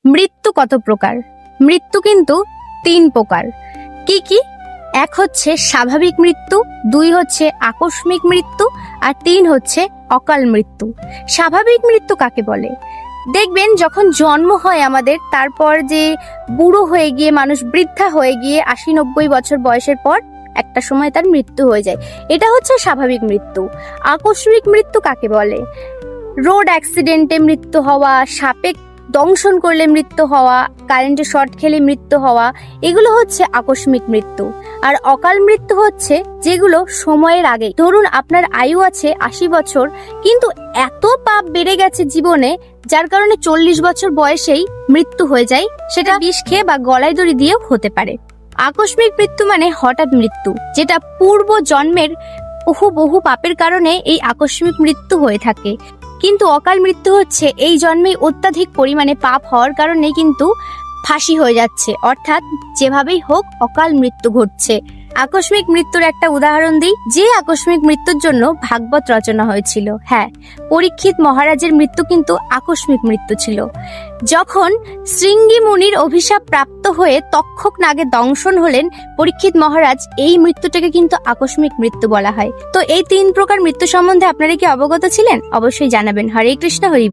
মৃত্যু কত প্রকার? মৃত্যু কিন্তু 3 প্রকার। কি কি? 1 হচ্ছে স্বাভাবিক মৃত্যু, 2 হচ্ছে আকস্মিক মৃত্যু, আর 3 হচ্ছে অকাল মৃত্যু। স্বাভাবিক মৃত্যু কাকে বলে? দেখবেন যখন জন্ম হয় আমাদের, তারপর যে বুড়ো হয়ে গিয়ে মানুষ বৃদ্ধা হয়ে গিয়ে 80-90 বছর বয়সের পর একটা সময় তার মৃত্যু হয়ে যায়, এটা হচ্ছে স্বাভাবিক মৃত্যু। আকস্মিক মৃত্যু কাকে বলে? রোড অ্যাক্সিডেন্টে মৃত্যু হওয়া, সাপে দংশন করলে মৃত্যু হওয়া, কারেন্টে শর্ট খেলে মৃত্যু হওয়া, এগুলো হচ্ছে আকস্মিক মৃত্যু। আর অকাল মৃত্যু হচ্ছে যেগুলো সময়ের আগে, ধরুন আপনার আয়ু আছে 80 বছর, কিন্তু এত পাপ বেড়ে গেছে জীবনে যার কারণে 40 বছর বয়সেই মৃত্যু হয়ে যায়, সেটা বিষ খেয়ে বা গলায় দড়ি দিয়েও হতে পারে। আকস্মিক মৃত্যু মানে হঠাৎ মৃত্যু, যেটা পূর্ব জন্মের বহু পাপের কারণে এই আকস্মিক মৃত্যু হয়ে থাকে। কিন্তু অকাল মৃত্যু হচ্ছে এই জন্মেই অত্যাধিক পরিমাণে পাপ হওয়ার কারণে কিন্তু ফাঁসি হয়ে যাচ্ছে, অর্থাৎ যেভাবেই হোক অকাল মৃত্যু ঘটছে। আকস্মিক মৃত্যুর একটা উদাহরণ দিই, যে আকস্মিক মৃত্যুর জন্য ভাগবত রচনা হয়েছিল। হ্যাঁ, পরীক্ষিত মহারাজের মৃত্যু কিন্তু আকস্মিক মৃত্যু ছিল। যখন শৃঙ্গি মুনির অভিশাপ প্রাপ্ত হয়ে তক্ষক নাগে দংশন হলেন পরীক্ষিত মহারাজ, এই মৃত্যুটাকে কিন্তু আকস্মিক মৃত্যু বলা হয়। তো এই 3 প্রকার মৃত্যু সম্বন্ধে আপনারা কি অবগত ছিলেন? অবশ্যই জানাবেন। হরে কৃষ্ণ, হরি।